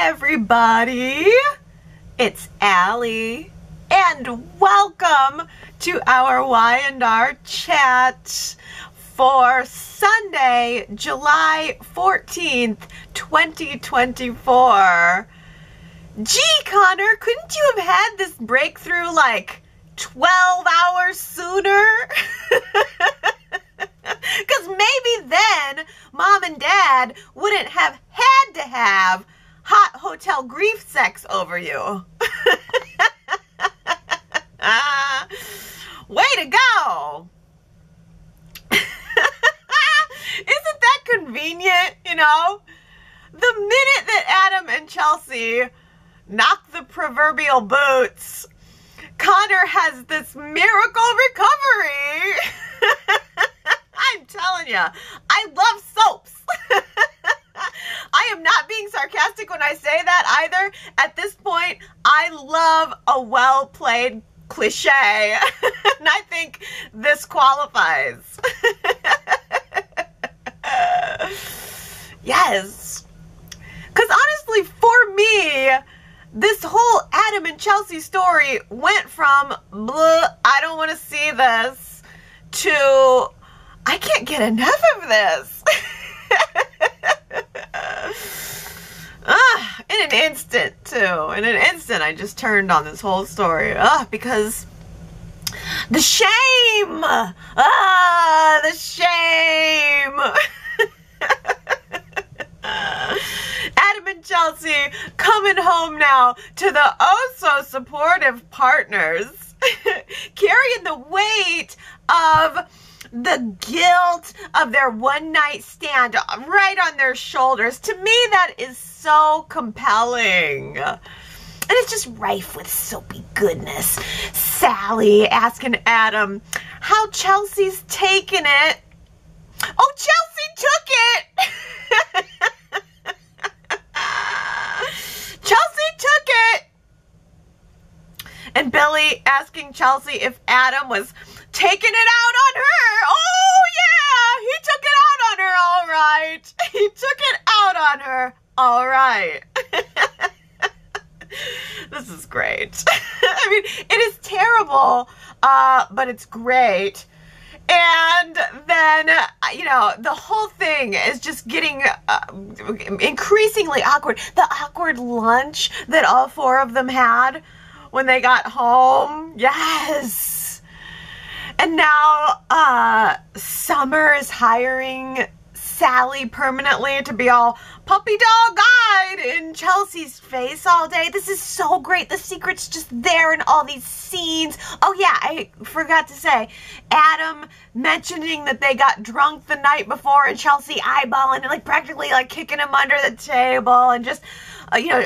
everybody, it's Allie, and welcome to our Y&R Chat for Sunday, July 14th, 2024. Gee, Connor, couldn't you have had this breakthrough like 12 hours sooner? Because maybe then Mom and Dad wouldn't have had to have hot hotel grief sex over you. Way to go. Isn't that convenient, you know? The minute that Adam and Chelsea knock the proverbial boots, Connor has this miracle recovery. I'm telling you, I love soaps. I am not being sarcastic when I say that either. At this point, I love a well-played cliche. And I think this qualifies. Yes. Because honestly, for me, this whole Adam and Chelsea story went from, bleh, I don't want to see this, to, I can't get enough of this. In an instant, too. In an instant, I just turned on this whole story. Because the shame! The shame! Adam and Chelsea coming home now to the oh-so-supportive partners, carrying the weight of the guilt of their one-night stand right on their shoulders. To me, that is so compelling. And it's just rife with soapy goodness. Sally asking Adam how Chelsea's taking it. Oh, Chelsea took it! Chelsea took it! And Billy asking Chelsea if Adam was taking it out on her. Oh, yeah! He took it out on her, all right. He took it out on her, all right. This is great. I mean, it is terrible, but it's great. And then, you know, the whole thing is just getting increasingly awkward. The awkward lunch that all four of them had when they got home. Yes. And now Summer is hiring Sally permanently to be all puppy dog eyed in Chelsea's face all day. This is so great. The secret's just there in all these scenes. Oh yeah, I forgot to say, Adam mentioning that they got drunk the night before and Chelsea eyeballing and like practically like kicking him under the table, and just you know,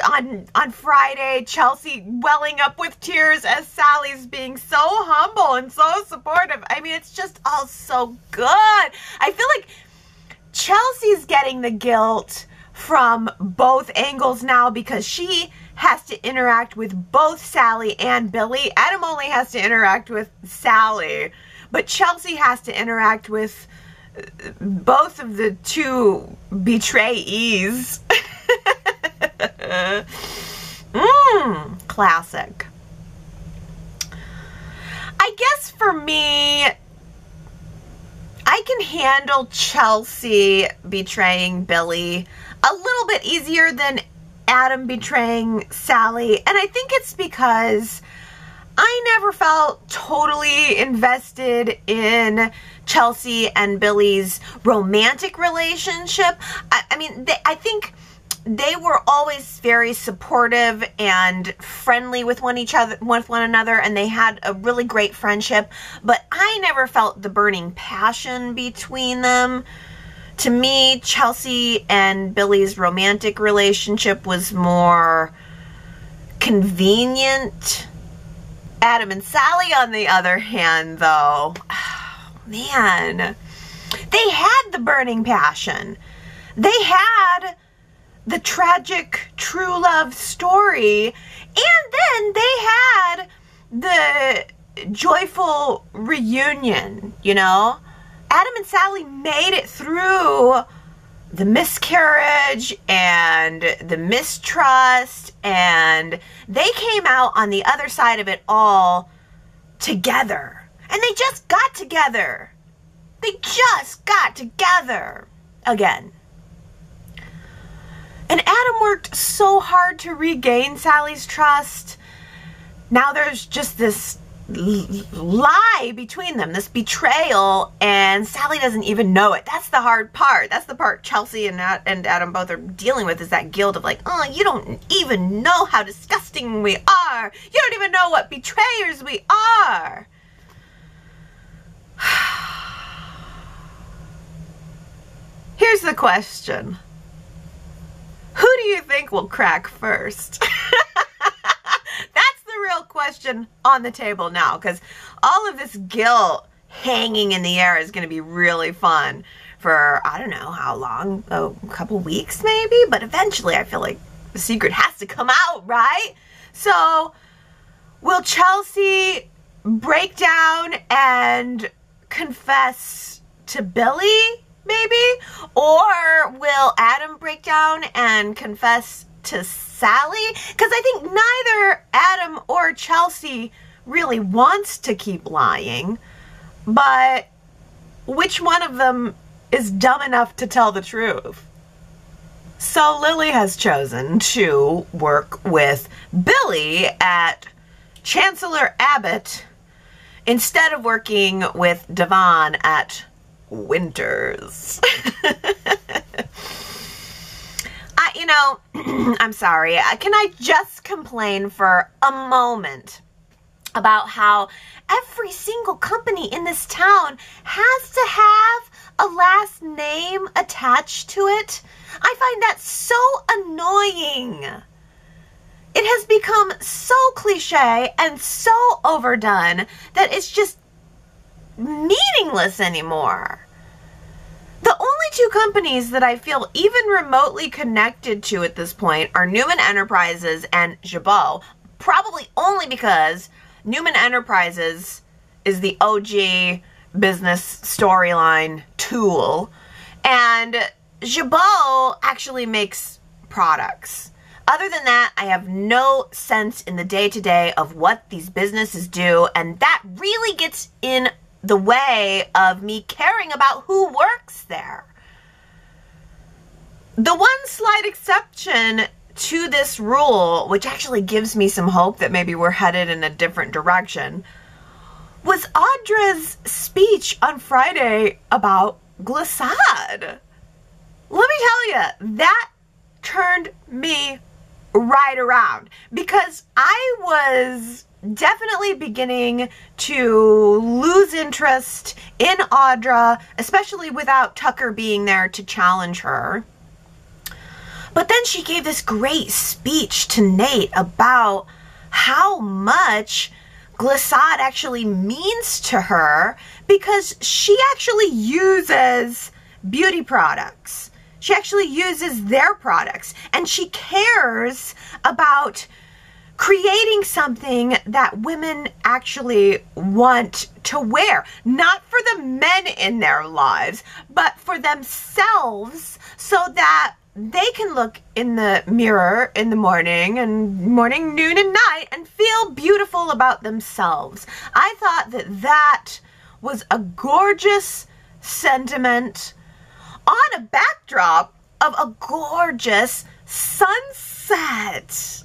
on Friday, Chelsea welling up with tears as Sally's being so humble and so supportive. I mean, it's just all so good. I feel like Chelsea's getting the guilt from both angles now because she has to interact with both Sally and Billy. Adam only has to interact with Sally, but Chelsea has to interact with both of the two betrayees. Classic. I guess for me, I can handle Chelsea betraying Billy a little bit easier than Adam betraying Sally. And I think it's because I never felt totally invested in Chelsea and Billy's romantic relationship. I mean, I think they were always very supportive and friendly with one another, and they had a really great friendship, but I never felt the burning passion between them. To me, Chelsea and Billy's romantic relationship was more convenient. Adam and Sally, on the other hand, though, oh, man, they had the burning passion. They had the tragic true love story, and then they had the joyful reunion, you know? Adam and Sally made it through the miscarriage and the mistrust, and they came out on the other side of it all together. And they just got together. They just got together again. And Adam worked so hard to regain Sally's trust. Now there's just this lie between them, this betrayal, and Sally doesn't even know it. That's the hard part. That's the part Chelsea and Adam both are dealing with, is that guilt of like, oh, you don't even know how disgusting we are. You don't even know what betrayers we are. Here's the question. Who do you think will crack first? That's the real question on the table now, because all of this guilt hanging in the air is going to be really fun for, I don't know how long, a couple weeks maybe, but eventually I feel like the secret has to come out, right? So will Chelsea break down and confess to Billy, maybe? Or will Adam break down and confess to Sally? Because I think neither Adam or Chelsea really wants to keep lying, but which one of them is dumb enough to tell the truth? So Lily has chosen to work with Billy at Chancellor Abbott instead of working with Devon at Winters. I'm sorry. Can I just complain for a moment about how every single company in this town has to have a last name attached to it? I find that so annoying. It has become so cliche and so overdone that it's just meaningless anymore. The only two companies that I feel even remotely connected to at this point are Newman Enterprises and Jabot, probably only because Newman Enterprises is the OG business storyline tool, and Jabot actually makes products. Other than that, I have no sense in the day-to-day of what these businesses do, and that really gets in the way of me caring about who works there. The one slight exception to this rule, which actually gives me some hope that maybe we're headed in a different direction, was Audra's speech on Friday about glissade. Let me tell you, that turned me right around, because I was definitely beginning to lose interest in Audra, especially without Tucker being there to challenge her. But then she gave this great speech to Nate about how much glissade actually means to her, because she actually uses beauty products. She actually uses their products, and she cares about creating something that women actually want to wear. Not for the men in their lives, but for themselves, so that they can look in the mirror in the morning, noon, and night, and feel beautiful about themselves. I thought that that was a gorgeous sentiment on a backdrop of a gorgeous sunset.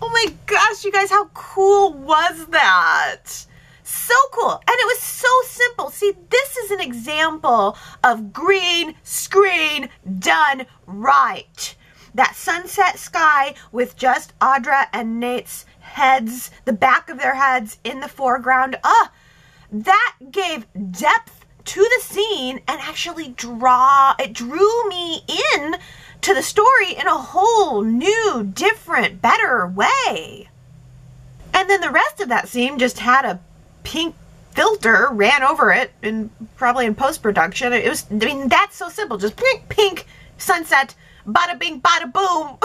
Oh my gosh, you guys, how cool was that? So cool. And it was so simple. See, this is an example of green screen done right. That sunset sky with just Audra and Nate's heads, the back of their heads in the foreground. That gave depth to the scene and actually drew me in to the story in a whole new, different, better way. And then the rest of that scene just had a pink filter ran over it, and probably in post-production. It was, I mean, that's so simple. Just pink, pink, sunset, bada bing, bada boom.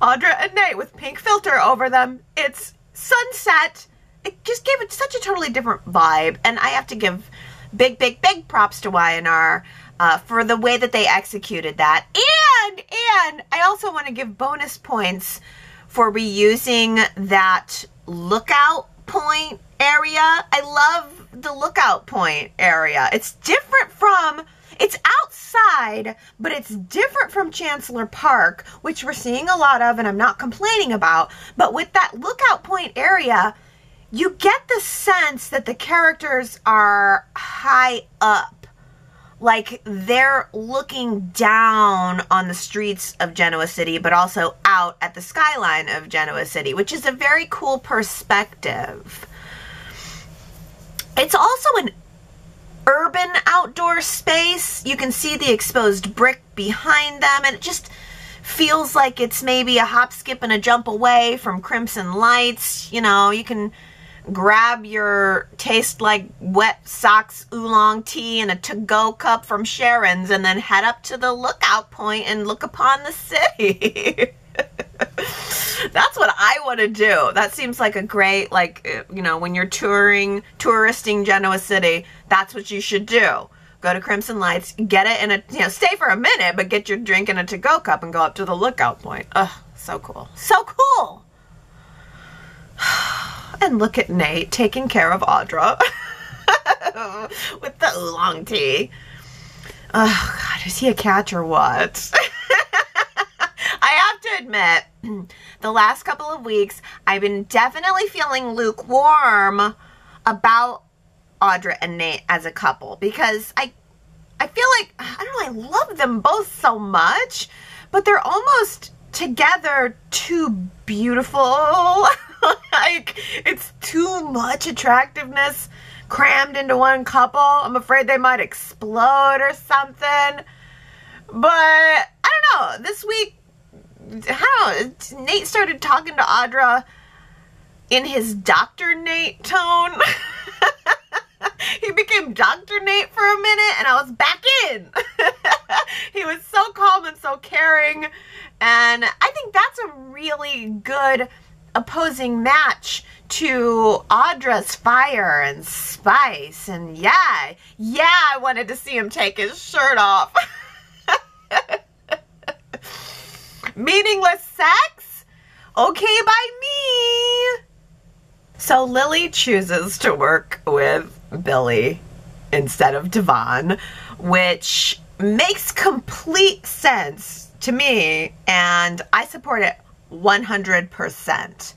Audra and Nate with pink filter over them. It's sunset. It just gave it such a totally different vibe, and I have to give big, big, big props to Y&R for the way that they executed that. And I also want to give bonus points for reusing that lookout point area. I love the lookout point area. It's different from, it's outside, but it's different from Chancellor Park, which we're seeing a lot of and I'm not complaining about. But with that lookout point area, you get the sense that the characters are high up. Like they're looking down on the streets of Genoa City, but also out at the skyline of Genoa City, which is a very cool perspective. It's also an urban outdoor space. You can see the exposed brick behind them, and it just feels like it's maybe a hop, skip, and a jump away from Crimson Lights. You know, you can grab your taste like wet socks oolong tea in a to-go cup from Sharon's and then head up to the lookout point and look upon the city. That's what I want to do. That seems like a great, like, you know, when you're touristing Genoa City, that's what you should do. Go to Crimson Lights, get it in a, you know, stay for a minute, but get your drink in a to-go cup and go up to the lookout point. Ugh, so cool. So cool. And look at Nate taking care of Audra with the oolong tea. Oh, God, is he a catch or what? I have to admit, the last couple of weeks, I've been definitely feeling lukewarm about Audra and Nate as a couple because I feel like, I don't know, I love them both so much, but they're almost together too beautiful. Like, it's too much attractiveness crammed into one couple. I'm afraid they might explode or something. But, I don't know, this week, I don't know, Nate started talking to Audra in his Dr. Nate tone. He became Dr. Nate for a minute, and I was back in. He was so calm and so caring, and I think that's a really good opposing match to Audra's fire and spice. And yeah, I wanted to see him take his shirt off. Meaningless sex? Okay by me. So Lily chooses to work with Billy instead of Devon, which makes complete sense to me, and I support it 100%.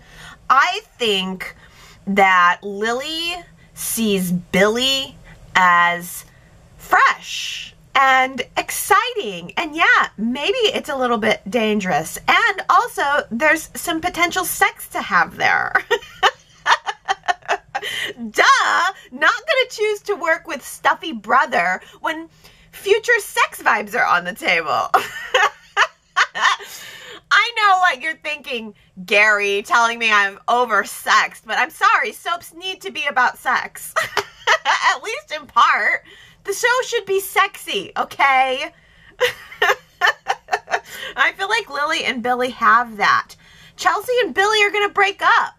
I think that Lily sees Billy as fresh and exciting, and yeah, maybe it's a little bit dangerous, and also there's some potential sex to have there. Duh, not gonna choose to work with stuffy brother when future sex vibes are on the table. I know what you're thinking, Gary, telling me I'm oversexed, but I'm sorry, soaps need to be about sex. At least in part. The show should be sexy, okay? I feel like Lily and Billy have that. Chelsea and Billy are going to break up.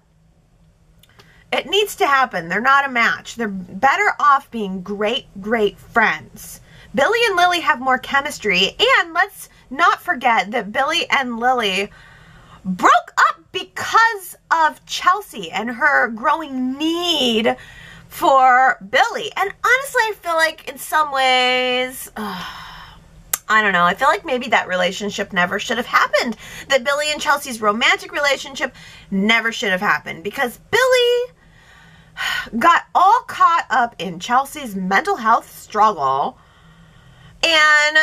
It needs to happen. They're not a match. They're better off being great, great friends. Billy and Lily have more chemistry, and let's not forget that Billy and Lily broke up because of Chelsea and her growing need for Billy. And honestly, I feel like in some ways, I don't know, I feel like maybe that relationship never should have happened. That Billy and Chelsea's romantic relationship never should have happened because Billy got all caught up in Chelsea's mental health struggle, and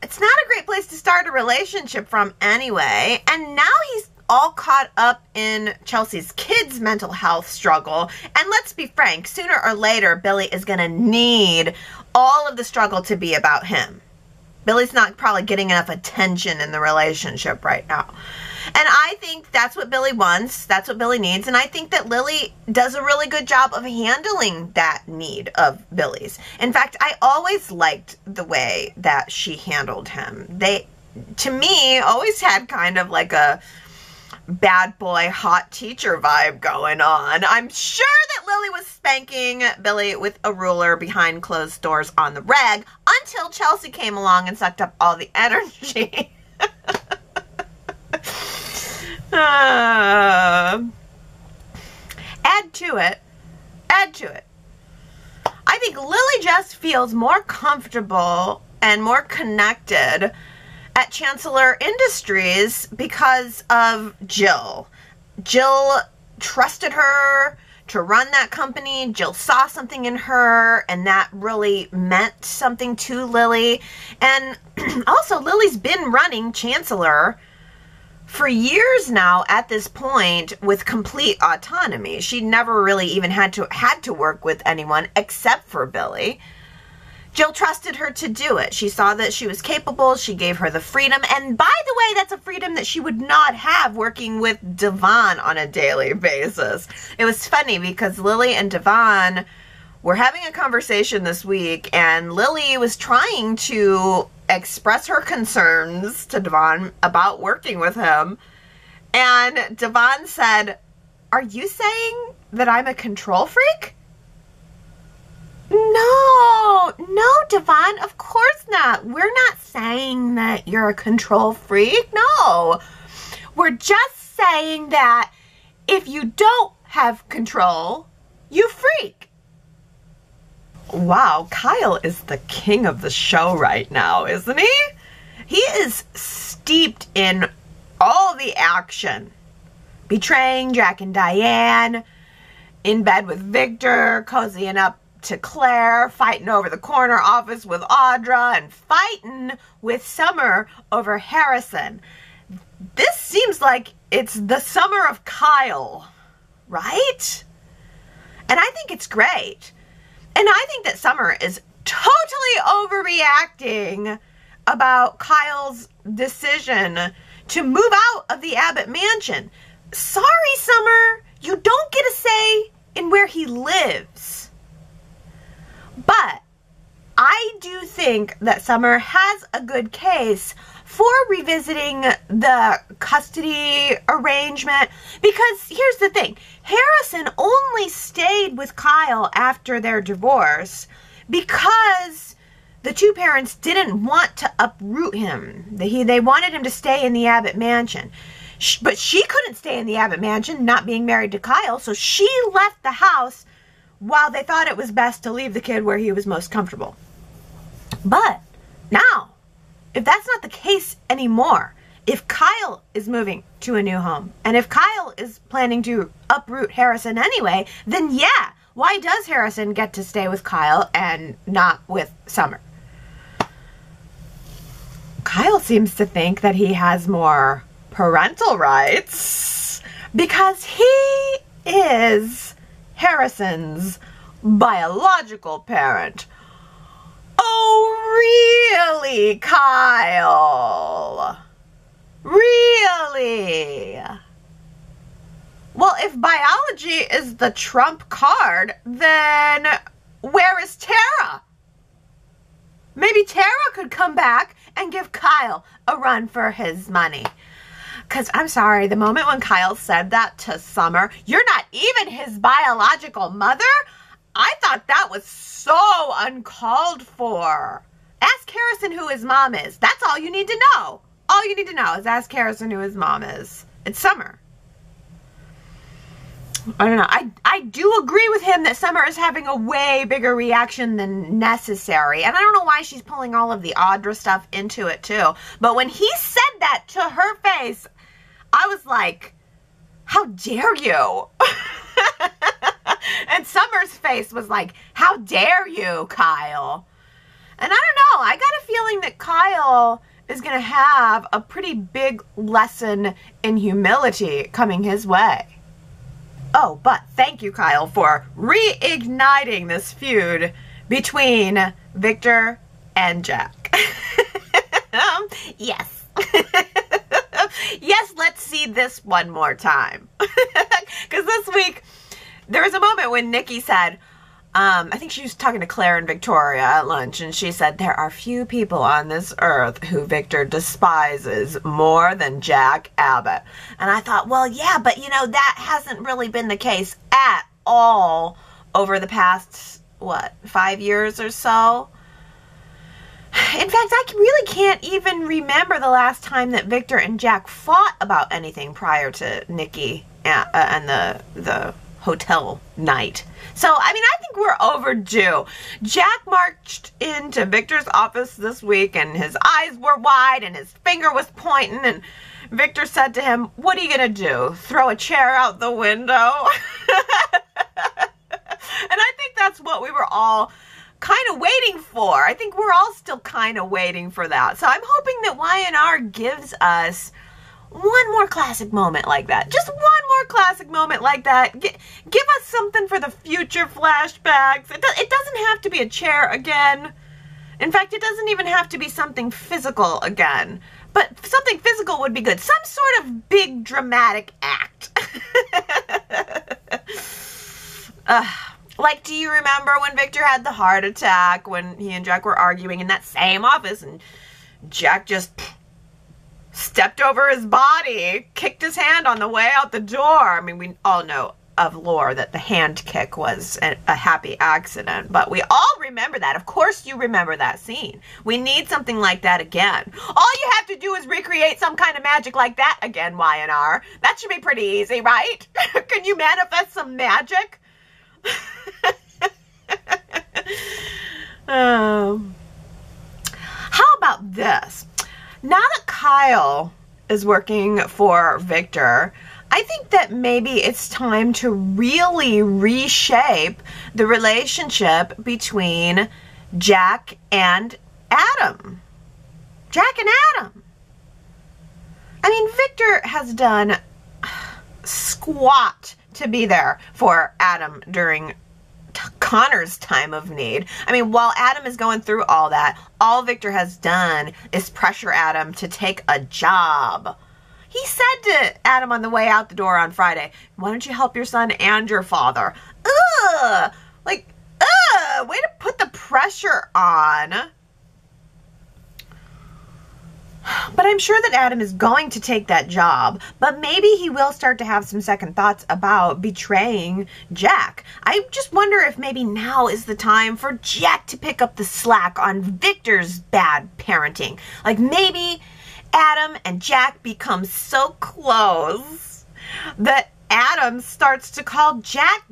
it's not a great place to start a relationship from anyway. And now he's all caught up in Chelsea's kids' mental health struggle. And let's be frank, sooner or later, Billy is going to need all of the struggle to be about him. Billy's not probably getting enough attention in the relationship right now. And I think that's what Billy wants. That's what Billy needs. And I think that Lily does a really good job of handling that need of Billy's. In fact, I always liked the way that she handled him. They, to me, always had kind of like a bad boy, hot teacher vibe going on. I'm sure that Lily was spanking Billy with a ruler behind closed doors on the reg until Chelsea came along and sucked up all the energy. Add to it. I think Lily just feels more comfortable and more connected at Chancellor Industries because of Jill. Jill trusted her to run that company. Jill saw something in her, and that really meant something to Lily. And also, Lily's been running Chancellor for years now at this point with complete autonomy. She never really even had to work with anyone except for Billy. Jill trusted her to do it. She saw that she was capable. She gave her the freedom. And by the way, that's a freedom that she would not have working with Devon on a daily basis. It was funny because Lily and Devon were having a conversation this week, and Lily was trying to express her concerns to Devon about working with him. And Devon said, "Are you saying that I'm a control freak?" No, Devon, of course not. We're not saying that you're a control freak. No, we're just saying that if you don't have control, you freak. Wow, Kyle is the king of the show right now, isn't he? He is steeped in all the action. Betraying Jack and Diane, in bed with Victor, cozying up to Claire, fighting over the corner office with Audra, and fighting with Summer over Harrison. This seems like it's the summer of Kyle, right? And I think it's great. And I think that Summer is totally overreacting about Kyle's decision to move out of the Abbott mansion. Sorry, Summer, you don't get a say in where he lives. But I do think that Summer has a good case for revisiting the custody arrangement, because here's the thing. Harrison only stayed with Kyle after their divorce because the two parents didn't want to uproot him. They wanted him to stay in the Abbott mansion. But she couldn't stay in the Abbott mansion, not being married to Kyle, so she left the house while they thought it was best to leave the kid where he was most comfortable. But now, if that's not the case anymore, if Kyle is moving to a new home, and if Kyle is planning to uproot Harrison anyway, then yeah, why does Harrison get to stay with Kyle and not with Summer? Kyle seems to think that he has more parental rights because he is Harrison's biological parent. Oh, really, Kyle? Really? Well, if biology is the trump card, then where is Tara? Maybe Tara could come back and give Kyle a run for his money. Because I'm sorry, the moment when Kyle said that to Summer, "You're not even his biological mother," I thought that was so uncalled for. Ask Harrison who his mom is. That's all you need to know. All you need to know is ask Harrison who his mom is. It's Summer. I don't know. I do agree with him that Summer is having a way bigger reaction than necessary. And I don't know why she's pulling all of the Audra stuff into it too. But when he said that to her face, I was like, how dare you? And Summer's face was like, how dare you, Kyle? And I don't know. I got a feeling that Kyle is going to have a pretty big lesson in humility coming his way. Oh, but thank you, Kyle, for reigniting this feud between Victor and Jack. Yes. Yes, let's see this one more time. Because this week, there was a moment when Nikki said, I think she was talking to Claire and Victoria at lunch, and she said, there are few people on this earth who Victor despises more than Jack Abbott. And I thought, well, yeah, but you know, that hasn't really been the case at all over the past, what, 5 years or so? In fact, I really can't even remember the last time that Victor and Jack fought about anything prior to Nikki and the hotel night. So, I mean, I think we're overdue. Jack marched into Victor's office this week and his eyes were wide and his finger was pointing, and Victor said to him, what are you going to do? Throw a chair out the window? And I think that's what we were all kind of waiting for. I think we're all still kind of waiting for that. So I'm hoping that Y&R gives us one more classic moment like that. Just one more classic moment like that. Give us something for the future flashbacks. It doesn't have to be a chair again. In fact, it doesn't even have to be something physical again. But something physical would be good. Some sort of big dramatic act. Like, do you remember when Victor had the heart attack when he and Jack were arguing in that same office, and Jack just stepped over his body, kicked his hand on the way out the door? I mean, we all know of lore that the hand kick was a happy accident, but we all remember that. Of course you remember that scene. We need something like that again. All you have to do is recreate some kind of magic like that again, Y&R. That should be pretty easy, right? Can you manifest some magic? How about this? Now that Kyle is working for Victor, I think that maybe it's time to really reshape the relationship between Jack and Adam. Jack and Adam. I mean, Victor has done squat to be there for Adam during Connor's time of need. I mean, while Adam is going through all that, all Victor has done is pressure Adam to take a job. He said to Adam on the way out the door on Friday, why don't you help your son and your father? Ugh! Like, ugh! Way to put the pressure on. But I'm sure that Adam is going to take that job, but maybe he will start to have some second thoughts about betraying Jack. I just wonder if maybe now is the time for Jack to pick up the slack on Victor's bad parenting. Like, maybe Adam and Jack become so close that Adam starts to call Jack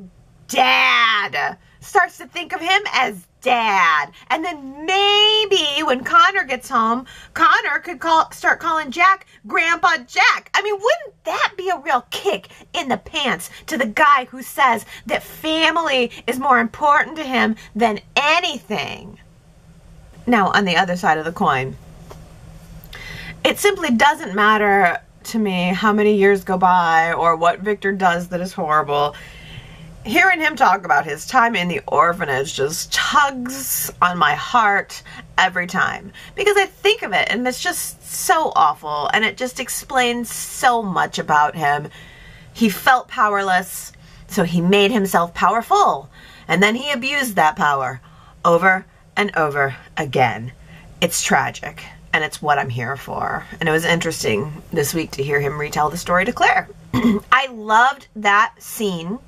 Dad. Starts to think of him as Dad. And then maybe when Connor gets home, Connor could start calling Jack Grandpa Jack. I mean, wouldn't that be a real kick in the pants to the guy who says that family is more important to him than anything? Now, on the other side of the coin, it simply doesn't matter to me how many years go by or what Victor does that is horrible. Hearing him talk about his time in the orphanage just tugs on my heart every time, because I think of it and it's just so awful, and it just explains so much about him. He felt powerless, so he made himself powerful, and then he abused that power over and over again. It's tragic, and it's what I'm here for. And it was interesting this week to hear him retell the story to Claire. I loved that scene.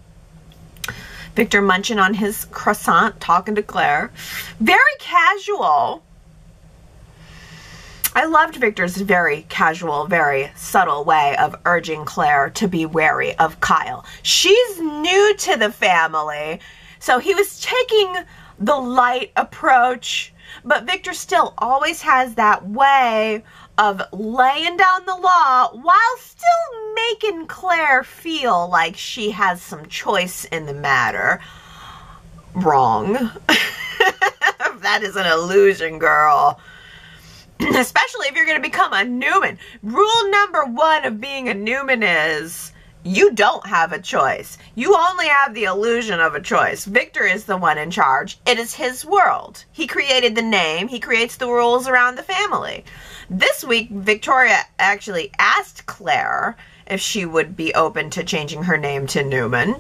Victor munching on his croissant, talking to Claire. Very casual. I loved Victor's very casual, very subtle way of urging Claire to be wary of Kyle. She's new to the family, so he was taking the light approach, but Victor still always has that way of laying down the law while still making Claire feel like she has some choice in the matter. Wrong. That is an illusion, girl. Especially if you're going to become a Newman. Rule number 1 of being a Newman is you don't have a choice. You only have the illusion of a choice. Victor is the one in charge. It is his world. He created the name. He creates the rules around the family. This week, Victoria actually asked Claire if she would be open to changing her name to Newman.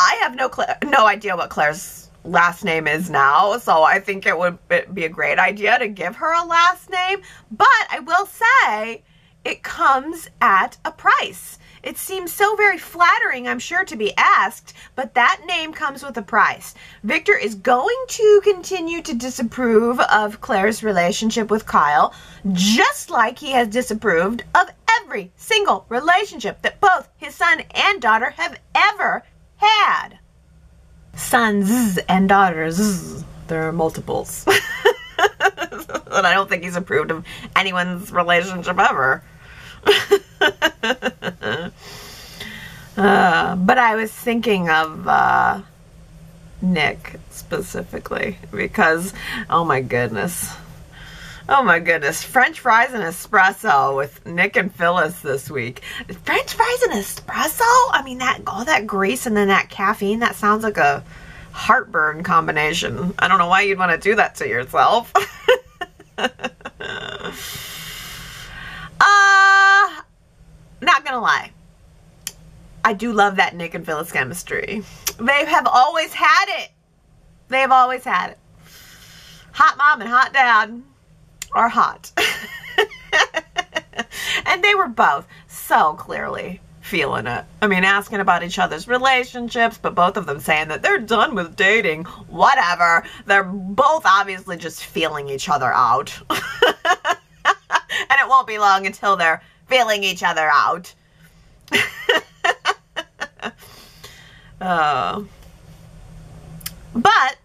I have no idea what Claire's last name is now, so I think it would be a great idea to give her a last name. But I will say it comes at a price. It seems so very flattering, I'm sure, to be asked, but that name comes with a price. Victor is going to continue to disapprove of Claire's relationship with Kyle, just like he has disapproved of every single relationship that both his son and daughter have ever had. Sons and daughters, there are multiples. And I don't think he's approved of anyone's relationship ever. But I was thinking of Nick specifically because, oh my goodness, French fries and espresso with Nick and Phyllis this week. French fries and espresso? I mean, all that grease and then that caffeine, that sounds like a heartburn combination. I don't know why you'd want to do that to yourself. Not gonna lie, I do love that Nick and Phyllis chemistry. They have always had it. They have always had it. Hot mom and hot dad are hot. And they were both so clearly feeling it. I mean, asking about each other's relationships, but both of them saying that they're done with dating. Whatever. They're both obviously just feeling each other out. And it won't be long until they're feeling each other out. But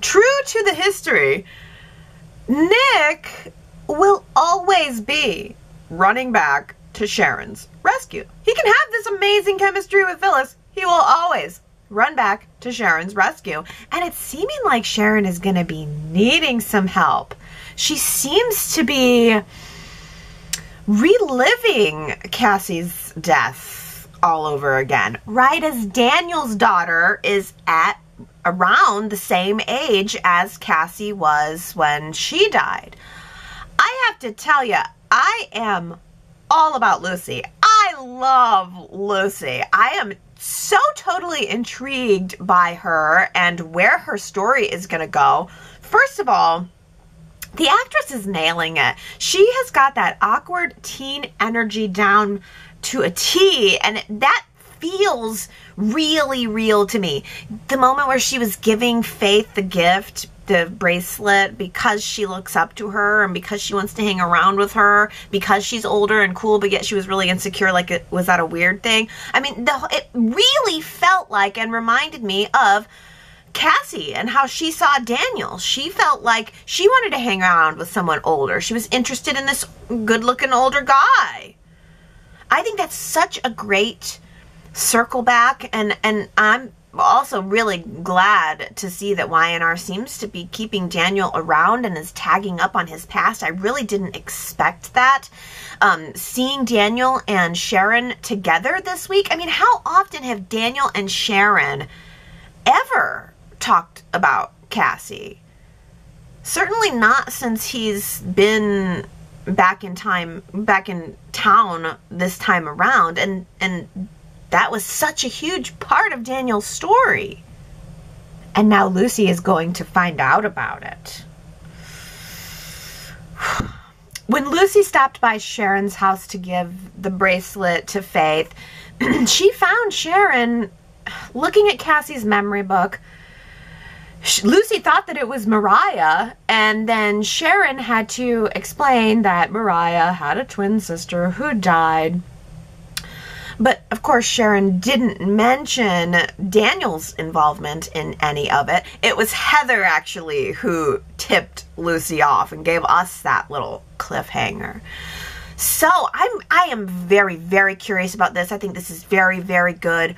true to the history, Nick will always be running back to Sharon's rescue. He can have this amazing chemistry with Phyllis. He will always run back to Sharon's rescue. And it's seeming like Sharon is going to be needing some help. She seems to be reliving Cassie's death all over again, right as Daniel's daughter is at around the same age as Cassie was when she died. I have to tell you, I am all about Lucy. I love Lucy. I am so totally intrigued by her and where her story is going to go. First of all, the actress is nailing it. She has got that awkward teen energy down to a T, and that feels really real to me. The moment where she was giving Faith the gift, the bracelet, because she looks up to her and because she wants to hang around with her, because she's older and cool, but yet she was really insecure, like was that a weird thing? I mean, it really felt like and reminded me of Cassie and how she saw Daniel. She felt like she wanted to hang around with someone older. She was interested in this good-looking older guy. I think that's such a great circle back, and I'm also really glad to see that Y&R seems to be keeping Daniel around and is tagging up on his past. I really didn't expect that. Seeing Daniel and Sharon together this week, I mean, how often have Daniel and Sharon ever talked about Cassie? Certainly not since he's been back in town this time around, and that was such a huge part of Daniel's story. And now Lucy is going to find out about it. When Lucy stopped by Sharon's house to give the bracelet to Faith, she found Sharon looking at Cassie's memory book. Lucy thought that it was Mariah, and then Sharon had to explain that Mariah had a twin sister who died. But, of course, Sharon didn't mention Daniel's involvement in any of it. It was Heather, actually, who tipped Lucy off and gave us that little cliffhanger. So, I am very, very curious about this. I think this is very, very good.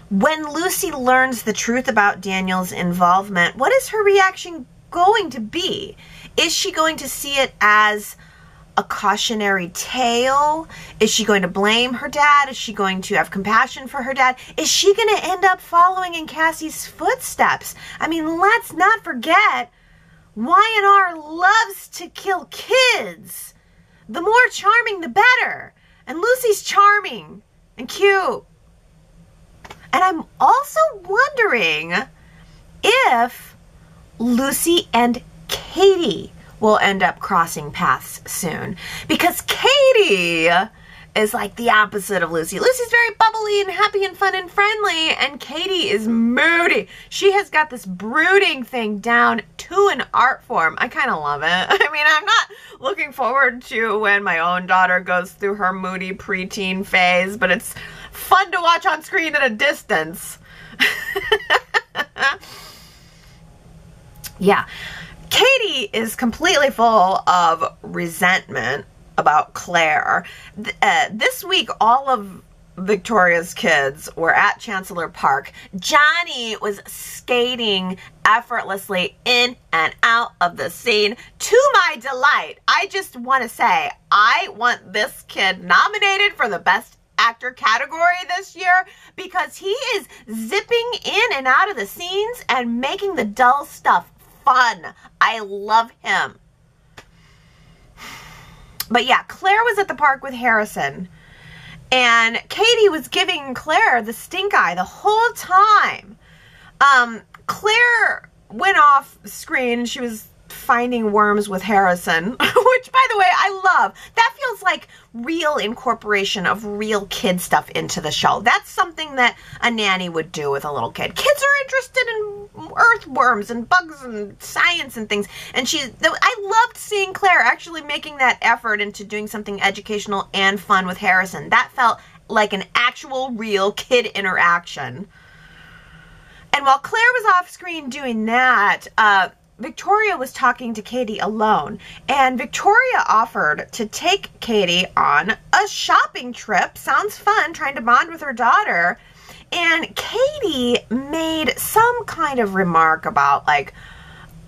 When Lucy learns the truth about Daniel's involvement, what is her reaction going to be? Is she going to see it as a cautionary tale? Is she going to blame her dad? Is she going to have compassion for her dad? Is she going to end up following in Cassie's footsteps? I mean, let's not forget, Y&R loves to kill kids. The more charming, the better. And Lucy's charming and cute. And I'm also wondering if Lucy and Katie will end up crossing paths soon. Because Katie is like the opposite of Lucy. Lucy's very bubbly and happy and fun and friendly, and Katie is moody. She has got this brooding thing down to an art form. I kind of love it. I mean, I'm not looking forward to when my own daughter goes through her moody preteen phase, but it's fun to watch on screen at a distance. Yeah. Katie is completely full of resentment about Claire. This week, all of Victoria's kids were at Chancellor Park. Johnny was skating effortlessly in and out of the scene to my delight. I just want to say, I want this kid nominated for the Best Actor category this year because he is zipping in and out of the scenes and making the dull stuff fun. I love him. But yeah, Claire was at the park with Harrison, and Katie was giving Claire the stink eye the whole time. Claire went off screen and she was finding worms with Harrison, which, by the way, I love. That feels like real incorporation of real kid stuff into the show. That's something that a nanny would do with a little kid. Kids are interested in earthworms and bugs and science and things. And I loved seeing Claire actually making that effort into doing something educational and fun with Harrison. That felt like an actual real kid interaction. And while Claire was off screen doing that, Victoria was talking to Katie alone, and Victoria offered to take Katie on a shopping trip. Sounds fun, trying to bond with her daughter. And Katie made some kind of remark about, like,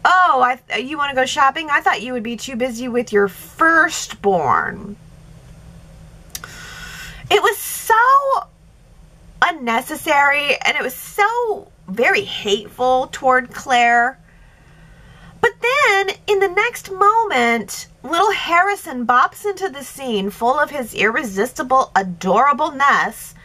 oh, you want to go shopping? I thought you would be too busy with your firstborn. It was so unnecessary, and it was so very hateful toward Claire. But then, in the next moment, little Harrison bops into the scene full of his irresistible adorableness.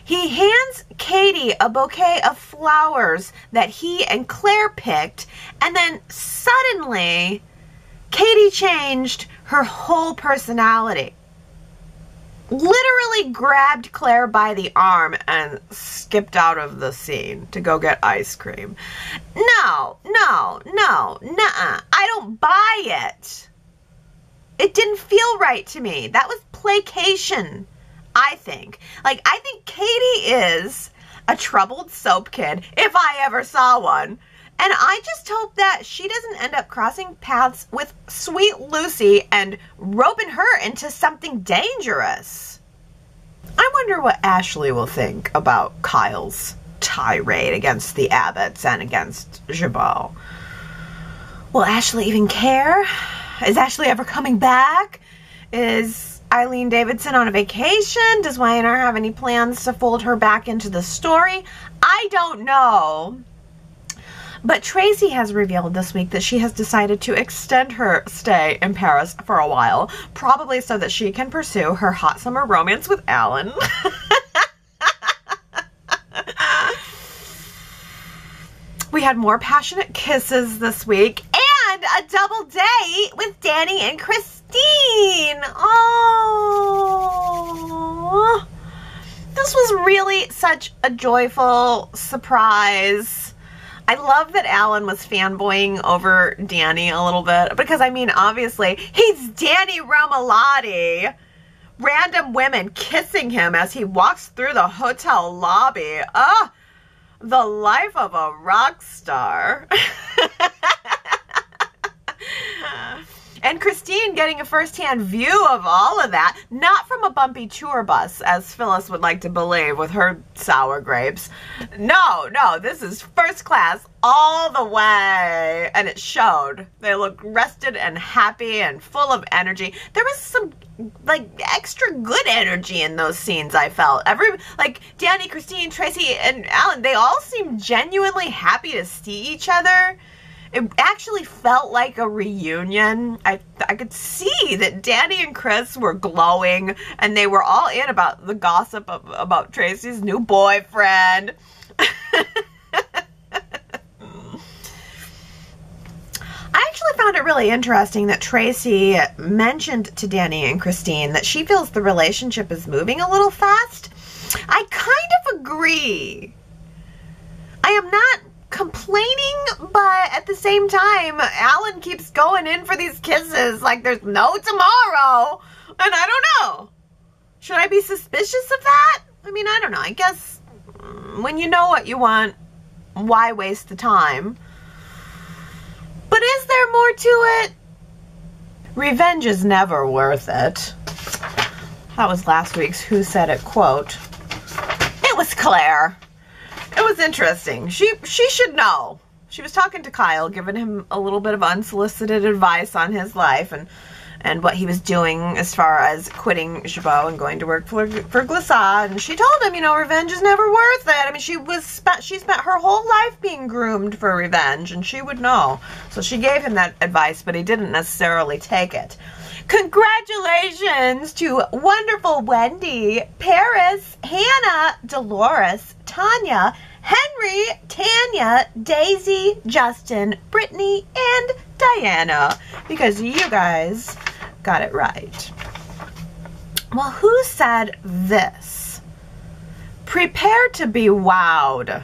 He hands Katie a bouquet of flowers that he and Claire picked, and then suddenly, Katie changed her whole personality. Literally grabbed Claire by the arm and skipped out of the scene to go get ice cream. No, nuh-uh. I don't buy it. It didn't feel right to me. That was placation, I think. Like, I think Katie is a troubled soap kid, if I ever saw one. And I just hope that she doesn't end up crossing paths with sweet Lucy and roping her into something dangerous. I wonder what Ashley will think about Kyle's tirade against the Abbotts and against Jabal. Will Ashley even care? Is Ashley ever coming back? Is Eileen Davidson on a vacation? Does Y&R have any plans to fold her back into the story? I don't know. But Traci has revealed this week that she has decided to extend her stay in Paris for a while, probably so that she can pursue her hot summer romance with Alan. We had more passionate kisses this week and a double date with Danny and Christine. Oh, this was really such a joyful surprise. I love that Alan was fanboying over Danny a little bit because, I mean, obviously, he's Danny Romalotti. Random women kissing him as he walks through the hotel lobby. Oh, the life of a rock star. And Christine getting a first-hand view of all of that, not from a bumpy tour bus, as Phyllis would like to believe with her sour grapes. No, this is first class all the way. And it showed. They looked rested and happy and full of energy. There was some, like, extra good energy in those scenes, I felt. Danny, Christine, Traci, and Alan, they all seemed genuinely happy to see each other. It actually felt like a reunion. I could see that Danny and Chris were glowing, and they were all in about the gossip about Traci's new boyfriend. I actually found it really interesting that Traci mentioned to Danny and Christine that she feels the relationship is moving a little fast. I kind of agree. I am not complaining, but at the same time, Alan keeps going in for these kisses like there's no tomorrow, and I don't know. Should I be suspicious of that? I mean, I don't know. I guess when you know what you want, why waste the time? But is there more to it? Revenge is never worth it. That was last week's Who Said It quote. It was Claire. It was interesting. She should know. She was talking to Kyle, giving him a little bit of unsolicited advice on his life and what he was doing as far as quitting Jabot and going to work for Glissade. And she told him, you know, revenge is never worth it. I mean, she spent her whole life being groomed for revenge, and she would know. So she gave him that advice, but he didn't necessarily take it. Congratulations to wonderful Wendy, Paris, Hannah, Dolores, Tanya, Henry, Tanya, Daisy, Justin, Brittany, and Diana, because you guys got it right. Well, who said this? Prepare to be wowed.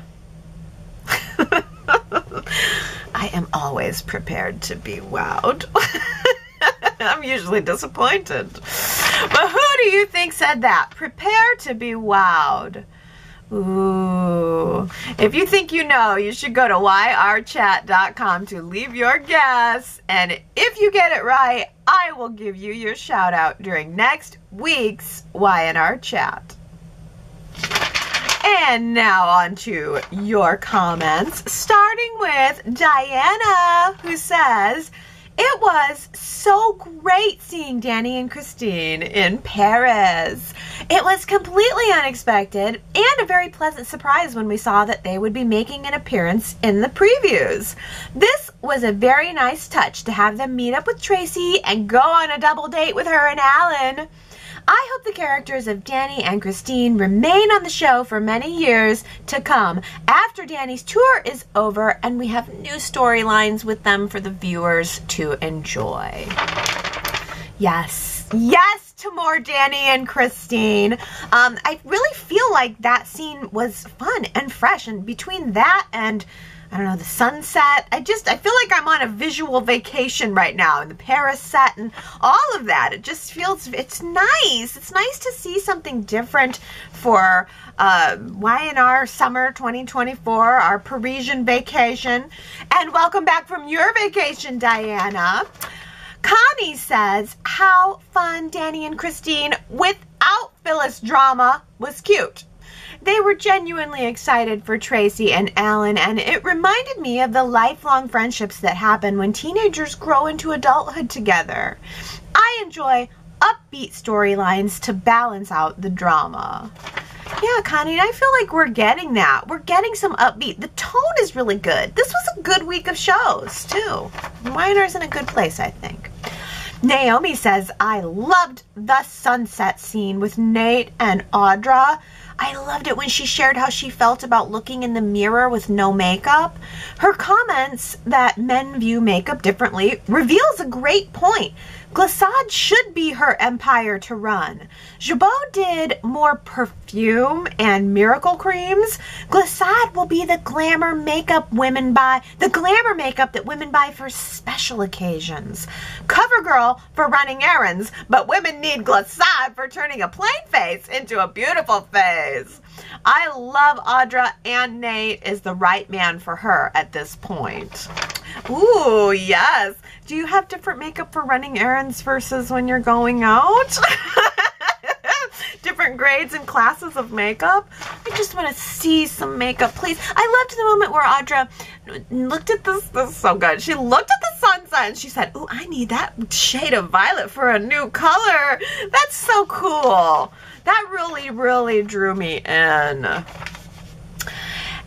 I am always prepared to be wowed. I'm usually disappointed. But who do you think said that? Prepare to be wowed. Ooh. If you think you know, you should go to yrchat.com to leave your guess. And if you get it right, I will give you your shout out during next week's Y&R Chat. And now on to your comments, starting with Diana, who says, it was so great seeing Danny and Christine in Paris. It was completely unexpected and a very pleasant surprise when we saw that they would be making an appearance in the previews. This was a very nice touch to have them meet up with Traci and go on a double date with her and Alan. I hope the characters of Danny and Christine remain on the show for many years to come after Danny's tour is over and we have new storylines with them for the viewers to enjoy. Yes, yes to more Danny and Christine. I really feel like that scene was fun and fresh, and between that and I don't know, the sunset. I feel like I'm on a visual vacation right now, and the Paris set and all of that. It just feels, it's nice. It's nice to see something different for Y&R Summer 2024, our Parisian vacation. And welcome back from your vacation, Diana. Connie says, how fun Danny and Christine without Phyllis drama was cute. They were genuinely excited for Traci and Alan, and it reminded me of the lifelong friendships that happen when teenagers grow into adulthood together. I enjoy upbeat storylines to balance out the drama. Yeah, Connie, I feel like we're getting that. We're getting some upbeat. The tone is really good. This was a good week of shows, too. Y&R's in a good place, I think. Naomi says, I loved the sunset scene with Nate and Audra. I loved it when she shared how she felt about looking in the mirror with no makeup. Her comments that men view makeup differently reveals a great point. Glissade should be her empire to run. Jabot did more perfume and miracle creams. Glissade will be the glamour makeup that women buy for special occasions. CoverGirl for running errands, but women need Glissade for turning a plain face into a beautiful face. I love Audra, and Nate is the right man for her at this point. Ooh, yes. Do you have different makeup for running errands versus when you're going out? Different grades and classes of makeup? I just want to see some makeup, please. I loved the moment where Audra looked at this is so good. She looked at the sunset and she said, ooh, I need that shade of violet for a new color. That's so cool. That really, really drew me in.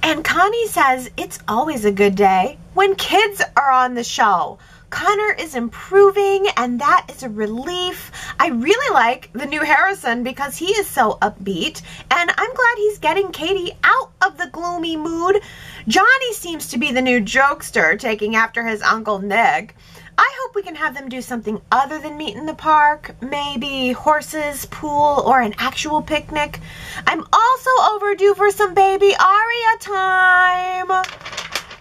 And Connie says, it's always a good day when kids are on the show. Connor is improving, and that is a relief. I really like the new Harrison because he is so upbeat, and I'm glad he's getting Katie out of the gloomy mood. Johnny seems to be the new jokester, taking after his Uncle Nick. I hope we can have them do something other than meet in the park, maybe horses, pool, or an actual picnic. I'm also overdue for some baby Aria time.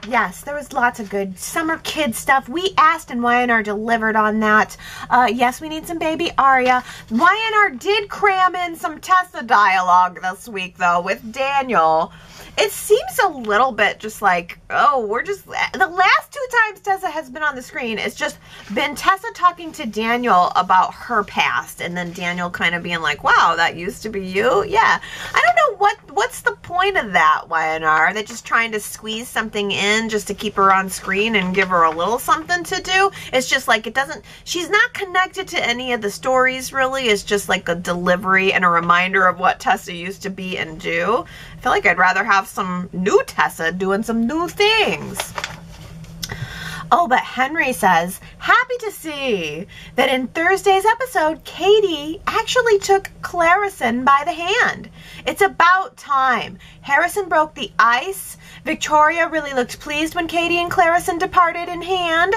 Yes, there was lots of good summer kid stuff. We asked and Y&R delivered on that. Yes, we need some baby Aria. Y&R did cram in some Tessa dialogue this week, though, with Daniel. It seems a little bit just like, oh, we're just, the last 2 times Tessa has been on the screen, it's just been Tessa talking to Daniel about her past, and then Daniel kind of being like, wow, that used to be you? Yeah. I don't know what's the point of that, Y&R? Are they just trying to squeeze something in just to keep her on screen and give her a little something to do? It's just like, it doesn't, she's not connected to any of the stories, really. It's just like a delivery and a reminder of what Tessa used to be and do. I feel like I'd rather have some new Tessa doing some new things. Oh, but Henry says, happy to see that in Thursday's episode, Katie actually took Clarison by the hand. It's about time. Harrison broke the ice. Victoria really looked pleased when Katie and Clarison departed in hand.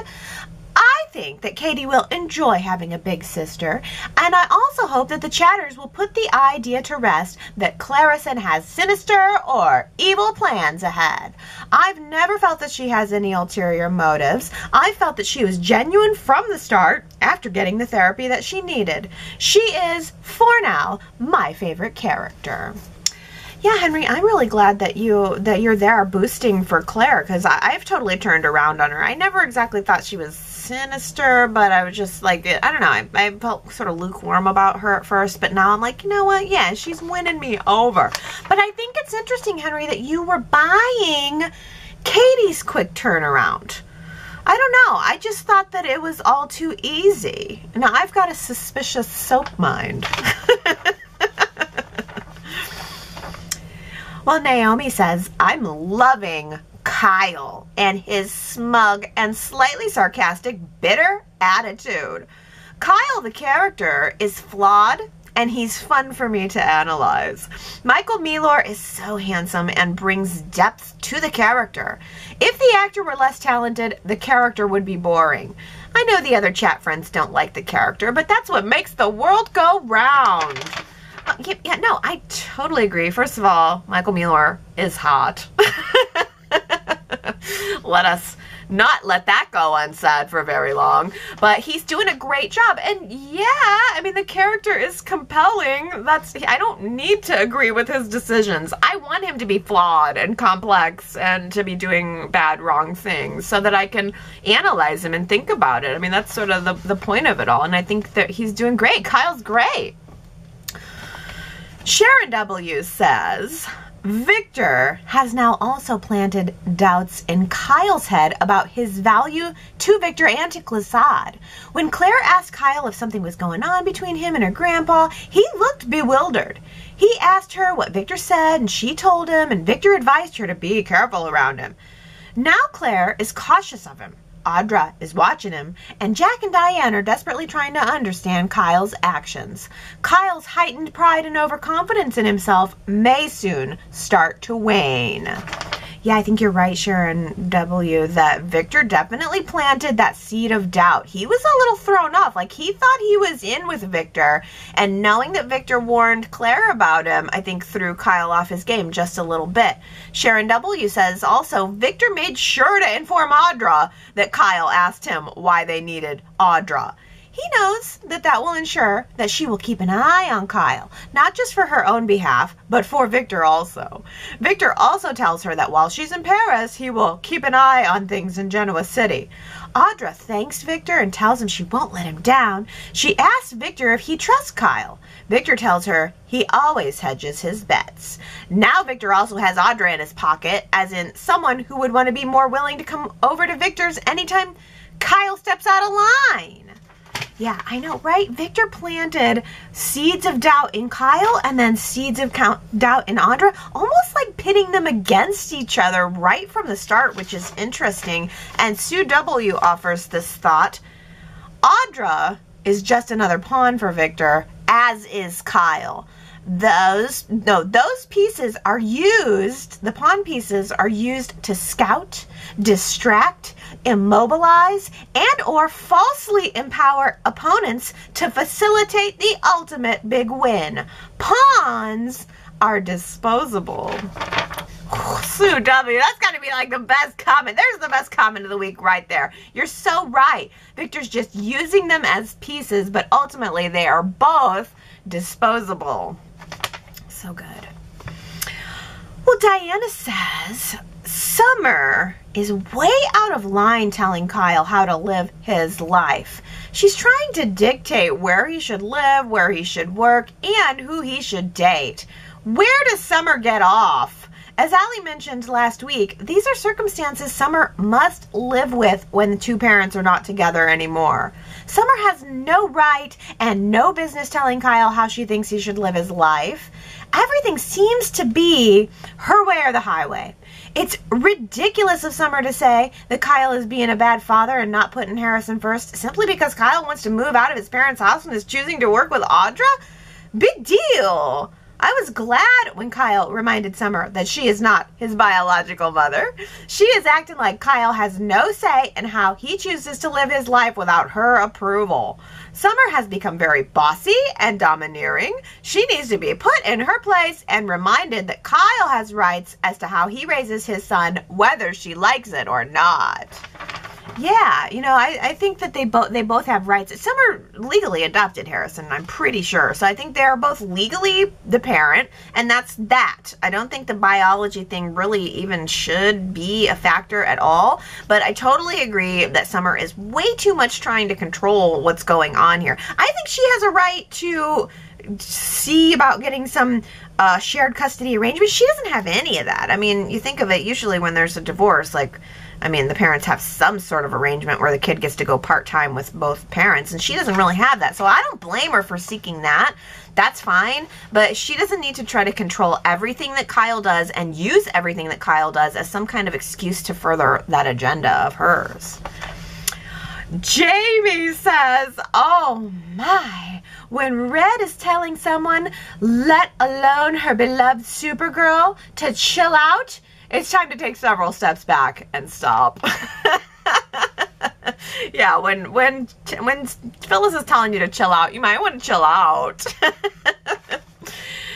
I think that Katie will enjoy having a big sister, and I also hope that the chatters will put the idea to rest that Clarison has sinister or evil plans ahead. I've never felt that she has any ulterior motives. I felt that she was genuine from the start after getting the therapy that she needed. She is, for now, my favorite character. Yeah, Henry, I'm really glad that you're there boosting for Claire, because I've totally turned around on her. I never exactly thought she was sinister, but I was just like, I don't know, I felt sort of lukewarm about her at first, but now I'm like, you know what, yeah, she's winning me over. But I think it's interesting, Henry, that you were buying Katie's quick turnaround. I don't know, I just thought that it was all too easy. Now, I've got a suspicious soap mind. Well, Naomi says, I'm loving Kyle and his smug and slightly sarcastic, bitter attitude. Kyle, the character, is flawed, and he's fun for me to analyze. Michael Milor is so handsome and brings depth to the character. If the actor were less talented, the character would be boring. I know the other chat friends don't like the character, but that's what makes the world go round. Yeah, no, I totally agree. First of all, Michael Milor is hot. Let us not let that go unsaid for very long. But he's doing a great job. And yeah, I mean, the character is compelling. I don't need to agree with his decisions. I want him to be flawed and complex and to be doing bad, wrong things so that I can analyze him and think about it. I mean, that's sort of the point of it all. And I think that he's doing great. Kyle's great. Sharon W. says, Victor has now also planted doubts in Kyle's head about his value to Victor and to Glissade. When Claire asked Kyle if something was going on between him and her grandpa, he looked bewildered. He asked her what Victor said, and she told him, and Victor advised her to be careful around him. Now Claire is cautious of him. Audra is watching him, and Jack and Diane are desperately trying to understand Kyle's actions. Kyle's heightened pride and overconfidence in himself may soon start to wane. Yeah, I think you're right, Sharon W., that Victor definitely planted that seed of doubt. He was a little thrown off. Like, he thought he was in with Victor, and knowing that Victor warned Claire about him, I think threw Kyle off his game just a little bit. Sharon W. says also, Victor made sure to inform Audra that Kyle asked him why they needed Audra. He knows that that will ensure that she will keep an eye on Kyle, not just for her own behalf, but for Victor also. Victor also tells her that while she's in Paris, he will keep an eye on things in Genoa City. Audra thanks Victor and tells him she won't let him down. She asks Victor if he trusts Kyle. Victor tells her he always hedges his bets. Now Victor also has Audra in his pocket, as in someone who would want to be more willing to come over to Victor's anytime Kyle steps out of line. Yeah, I know, right? Victor planted seeds of doubt in Kyle and then seeds of doubt in Audra, almost like pitting them against each other right from the start, which is interesting. And Sue W. offers this thought. Audra is just another pawn for Victor, as is Kyle. Those pieces are used, the pawn pieces are used to scout, distract, immobilize, and or falsely empower opponents to facilitate the ultimate big win. Pawns are disposable. Sue W, that's got to be like the best comment. There's the best comment of the week right there. You're so right. Victor's just using them as pieces, but ultimately they are both disposable. So good. Well, Diana says Summer is way out of line telling Kyle how to live his life. She's trying to dictate where he should live, where he should work, and who he should date. Where does Summer get off? As Allie mentioned last week, these are circumstances Summer must live with when the two parents are not together anymore. Summer has no right and no business telling Kyle how she thinks he should live his life. Everything seems to be her way or the highway. It's ridiculous of Summer to say that Kyle is being a bad father and not putting Harrison first simply because Kyle wants to move out of his parents' house and is choosing to work with Audra. Big deal. I was glad when Kyle reminded Summer that she is not his biological mother. She is acting like Kyle has no say in how he chooses to live his life without her approval. Summer has become very bossy and domineering. She needs to be put in her place and reminded that Kyle has rights as to how he raises his son, whether she likes it or not. Yeah, you know, I think that they both have rights. Summer legally adopted Harrison, I'm pretty sure. So I think they're both legally the parent, and that's that. I don't think the biology thing really even should be a factor at all. But I totally agree that Summer is way too much trying to control what's going on here. I think she has a right to see about getting some shared custody arrangement. She doesn't have any of that. I mean, you think of it, usually when there's a divorce, like, I mean, the parents have some sort of arrangement where the kid gets to go part-time with both parents, and she doesn't really have that. So I don't blame her for seeking that. That's fine, but she doesn't need to try to control everything that Kyle does and use everything that Kyle does as some kind of excuse to further that agenda of hers. Jamie says, oh my, when Red is telling someone, let alone her beloved Supergirl, to chill out, it's time to take several steps back and stop. Yeah, when Phyllis is telling you to chill out, you might want to chill out.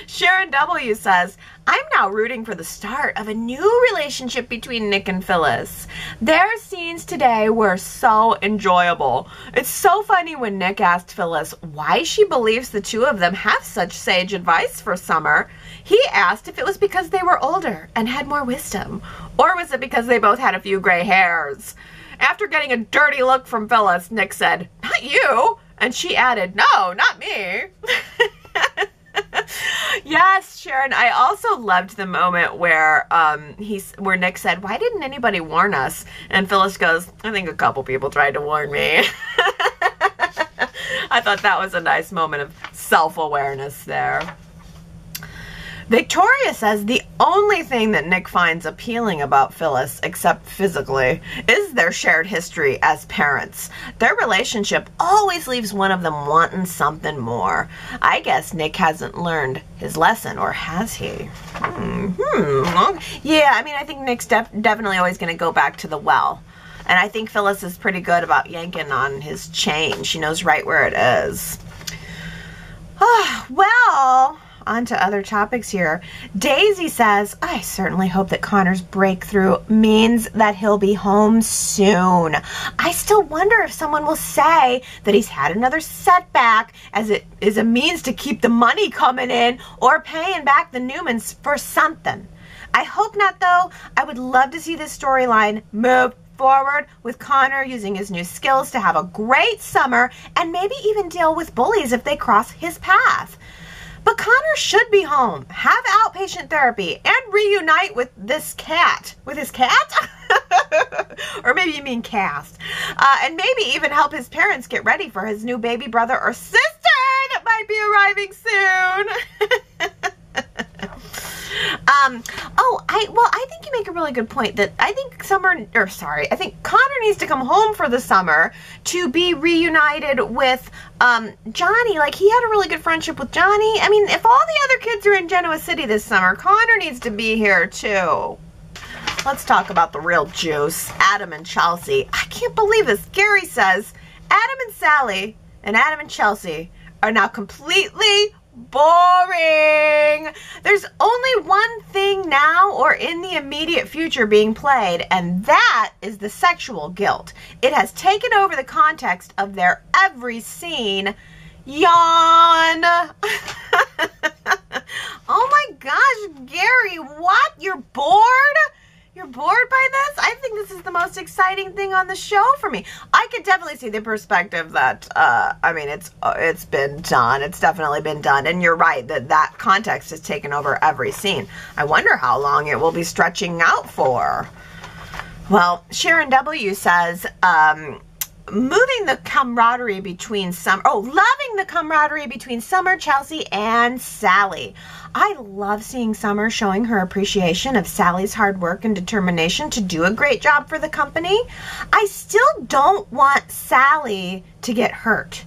Sharon W. says, I'm now rooting for the start of a new relationship between Nick and Phyllis. Their scenes today were so enjoyable. It's so funny when Nick asked Phyllis why she believes the two of them have such sage advice for Summer. He asked if it was because they were older and had more wisdom, or was it because they both had a few gray hairs? After getting a dirty look from Phyllis, Nick said, not you, and she added, no, not me. Yes, Sharon, I also loved the moment where where Nick said, why didn't anybody warn us? And Phyllis goes, I think a couple people tried to warn me. I thought that was a nice moment of self-awareness there. Victoria says the only thing that Nick finds appealing about Phyllis, except physically, is their shared history as parents. Their relationship always leaves one of them wanting something more. I guess Nick hasn't learned his lesson, or has he? Yeah, I mean, I think Nick's definitely always going to go back to the well. And I think Phyllis is pretty good about yanking on his chain. She knows right where it is. Well, on to other topics here. Daisy says, I certainly hope that Connor's breakthrough means that he'll be home soon. I still wonder if someone will say that he's had another setback as it is a means to keep the money coming in or paying back the Newmans for something. I hope not, though. I would love to see this storyline move forward with Connor using his new skills to have a great summer and maybe even deal with bullies if they cross his path. But Connor should be home, have outpatient therapy, and reunite with this cat. With his cat? Or maybe you mean cast. And maybe even help his parents get ready for his new baby brother or sister that might be arriving soon. I think you make a really good point that I think I think Connor needs to come home for the summer to be reunited with Johnny. Like, he had a really good friendship with Johnny. I mean, if all the other kids are in Genoa City this summer, Connor needs to be here too. Let's talk about the real juice. Adam and Chelsea. I can't believe this. Gary says Adam and Sally and Adam and Chelsea are now completely boring. There's only one thing now or in the immediate future being played, and that is the sexual guilt. It has taken over the context of their every scene. Yawn. Oh my gosh, Gary, what? You're bored? You're bored by this? I think this is the most exciting thing on the show for me. I could definitely see the perspective that, I mean, it's been done. It's definitely been done. And you're right that context has taken over every scene. I wonder how long it will be stretching out for. Well, Sharon W. says, loving the camaraderie between Summer, Chelsea, and Sally. I love seeing Summer showing her appreciation of Sally's hard work and determination to do a great job for the company. I still don't want Sally to get hurt.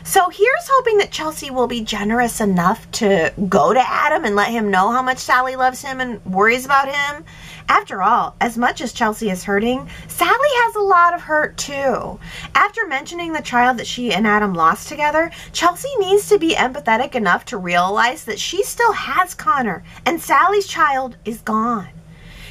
So here's hoping that Chelsea will be generous enough to go to Adam and let him know how much Sally loves him and worries about him. After all, as much as Chelsea is hurting, Sally has a lot of hurt too. After mentioning the child that she and Adam lost together, Chelsea needs to be empathetic enough to realize that she still has Connor and Sally's child is gone.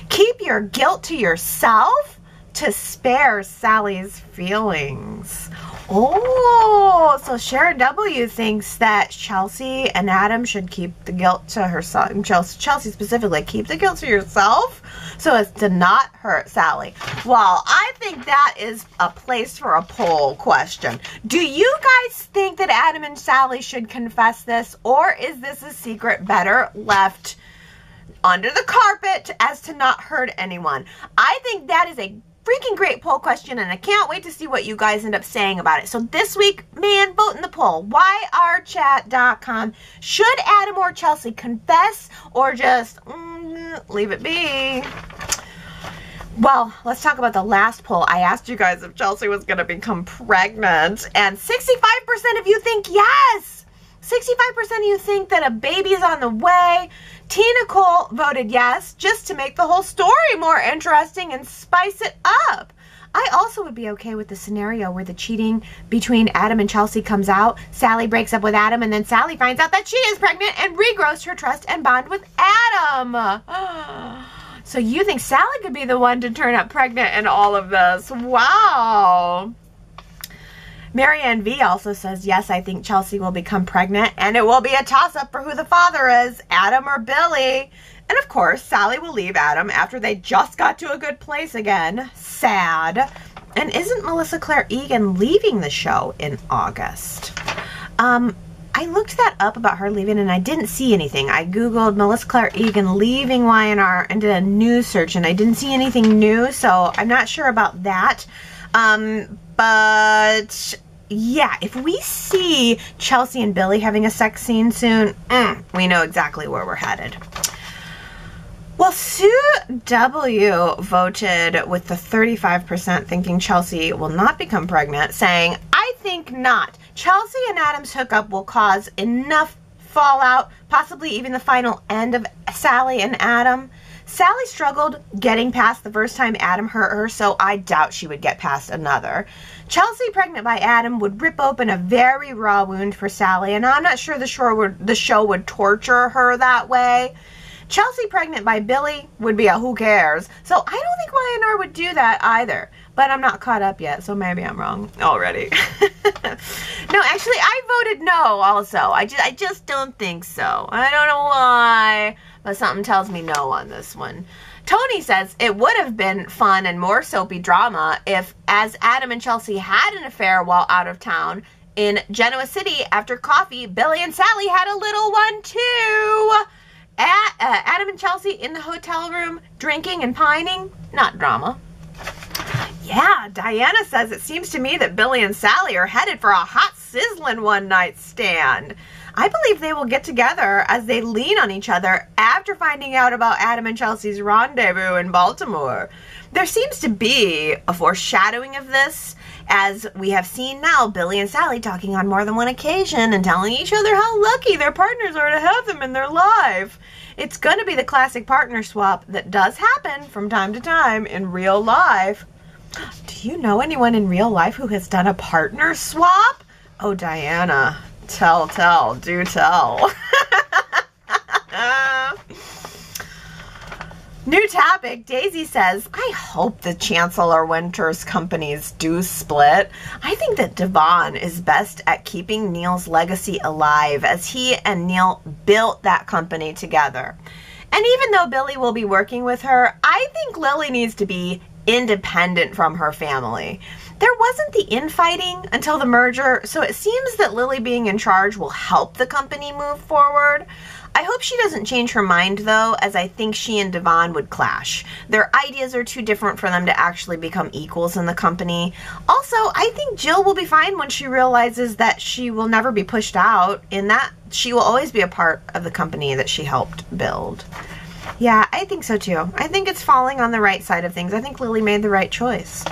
Keep your guilt to yourself to spare Sally's feelings. Oh, so Sharon W. thinks that Chelsea and Adam should keep the guilt to herself. Chelsea specifically, keep the guilt to yourself so as to not hurt Sally. Well, I think that is a place for a poll question. Do you guys think that Adam and Sally should confess this, or is this a secret better left under the carpet as to not hurt anyone? I think that is a freaking great poll question, and I can't wait to see what you guys end up saying about it. So this week, man, vote in the poll. YRChat.com. Should Adam or Chelsea confess or just leave it be? Well, let's talk about the last poll. I asked you guys if Chelsea was going to become pregnant, and 65% of you think yes. 65% of you think that a baby is on the way. Tina Cole voted yes, just to make the whole story more interesting and spice it up. I also would be okay with the scenario where the cheating between Adam and Chelsea comes out, Sally breaks up with Adam, and then Sally finds out that she is pregnant and regrows her trust and bond with Adam. So you think Sally could be the one to turn up pregnant in all of this? Wow. Marianne V also says, yes, I think Chelsea will become pregnant, and it will be a toss-up for who the father is, Adam or Billy. And of course, Sally will leave Adam after they just got to a good place again. Sad. And isn't Melissa Claire Egan leaving the show in August? I looked that up about her leaving, and I didn't see anything. I Googled Melissa Claire Egan leaving Y&R and did a news search, and I didn't see anything new, so I'm not sure about that. But yeah, if we see Chelsea and Billy having a sex scene soon, we know exactly where we're headed. Well, Sue W. voted with the 35% thinking Chelsea will not become pregnant, saying, I think not. Chelsea and Adam's hookup will cause enough fallout, possibly even the final end of Sally and Adam. Sally struggled getting past the first time Adam hurt her, so I doubt she would get past another. Chelsea pregnant by Adam would rip open a very raw wound for Sally, and I'm not sure the show would torture her that way. Chelsea pregnant by Billy would be a who cares, so I don't think Y&R would do that either. But I'm not caught up yet, so maybe I'm wrong already. No, actually, I voted no also. I just don't think so. I don't know why, but something tells me no on this one. Tony says it would have been fun and more soapy drama if, as Adam and Chelsea had an affair while out of town, In Genoa City, after coffee, Billy and Sally had a little one too. Adam and Chelsea in the hotel room, drinking and pining. Not drama. Yeah, Diana says, it seems to me that Billy and Sally are headed for a hot sizzling one-night stand. I believe they will get together as they lean on each other after finding out about Adam and Chelsea's rendezvous in Baltimore. There seems to be a foreshadowing of this, as we have seen now Billy and Sally talking on more than one occasion and telling each other how lucky their partners are to have them in their life. It's going to be the classic partner swap that does happen from time to time in real life. Do you know anyone in real life who has done a partner swap? Oh, Diana, tell, do tell. New topic. Daisy says, I hope the Chancellor Winters companies do split. I think that Devon is best at keeping Neil's legacy alive, as he and Neil built that company together. And even though Billy will be working with her, I think Lily needs to be independent from her family. There wasn't the infighting until the merger, so it seems that Lily being in charge will help the company move forward. I hope she doesn't change her mind, though, as I think she and Devon would clash. Their ideas are too different for them to actually become equals in the company. Also, I think Jill will be fine when she realizes that she will never be pushed out, in that she will always be a part of the company that she helped build. Yeah, I think so too. I think it's falling on the right side of things. I think Lily made the right choice,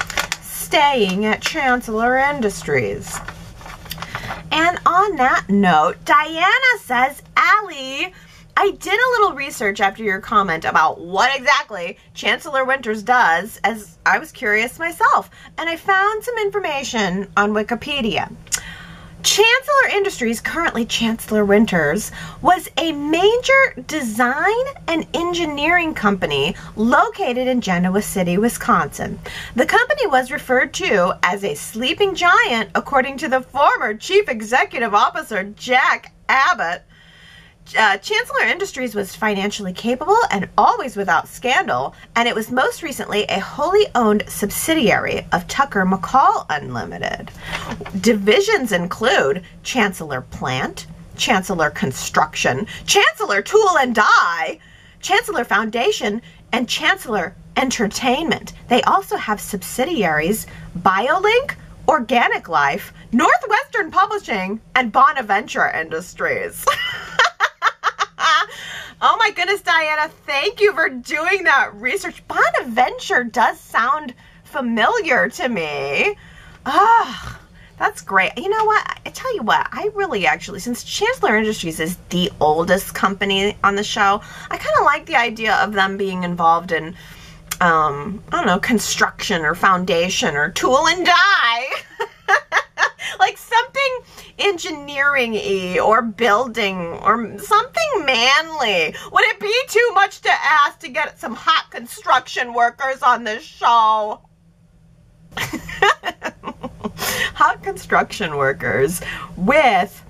staying at Chancellor Industries. And on that note, Diana says, Allie, I did a little research after your comment about what exactly Chancellor Winters does, as I was curious myself, and I found some information on Wikipedia. Chancellor Industries, currently Chancellor Winters, was a major design and engineering company located in Genoa City, Wisconsin. The company was referred to as a sleeping giant, according to the former Chief Executive Officer, Jack Abbott. Chancellor Industries was financially capable and always without scandal, and it was most recently a wholly owned subsidiary of Tucker McCall Unlimited. Divisions include Chancellor Plant, Chancellor Construction, Chancellor Tool and Die, Chancellor Foundation, and Chancellor Entertainment. They also have subsidiaries BioLink, Organic Life, Northwestern Publishing, and Bonaventure Industries. Oh my goodness, Diana, thank you for doing that research. Bonaventure does sound familiar to me. Ah, that's great. You know what? I tell you what, I really actually, since Chancellor Industries is the oldest company on the show, I kind of like the idea of them being involved in, I don't know, construction or foundation or tool and die. Like something engineering-y or building or something manly. Would it be too much to ask to get some hot construction workers on this show? Hot construction workers with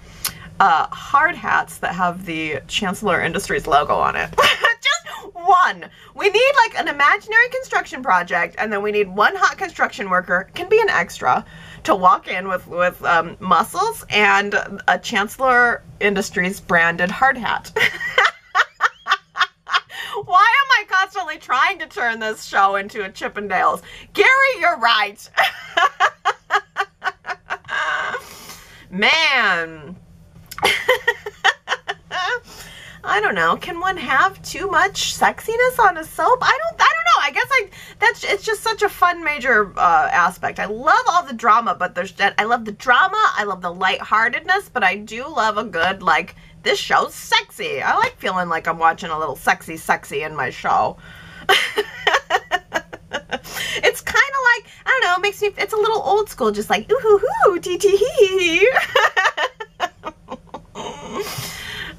hard hats that have the Chancellor Industries logo on it. Just one. We need like an imaginary construction project, and then we need one hot construction worker, can be an extra, to walk in with muscles and a Chancellor Industries branded hard hat. Why am I constantly trying to turn this show into a Chippendales? Gary, you're right. Man. I don't know. Can one have too much sexiness on a soap? I don't know. I guess it's just such a fun major aspect. I love all the drama, but I love the drama. I love the lightheartedness, but I do love a good, like, this show's sexy. I like feeling like I'm watching a little sexy in my show. It's kind of like, I don't know, it makes me, it's a little old school, just like, ooh hoo hoo, tee tee hee.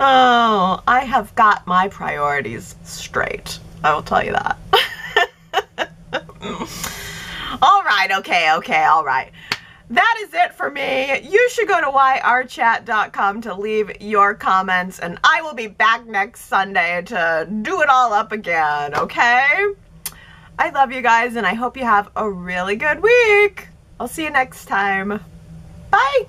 Oh, I have got my priorities straight. I will tell you that. All right, okay, all right. That is it for me. You should go to yrchat.com to leave your comments, and I will be back next Sunday to do it all up again, okay? I love you guys, and I hope you have a really good week. I'll see you next time. Bye.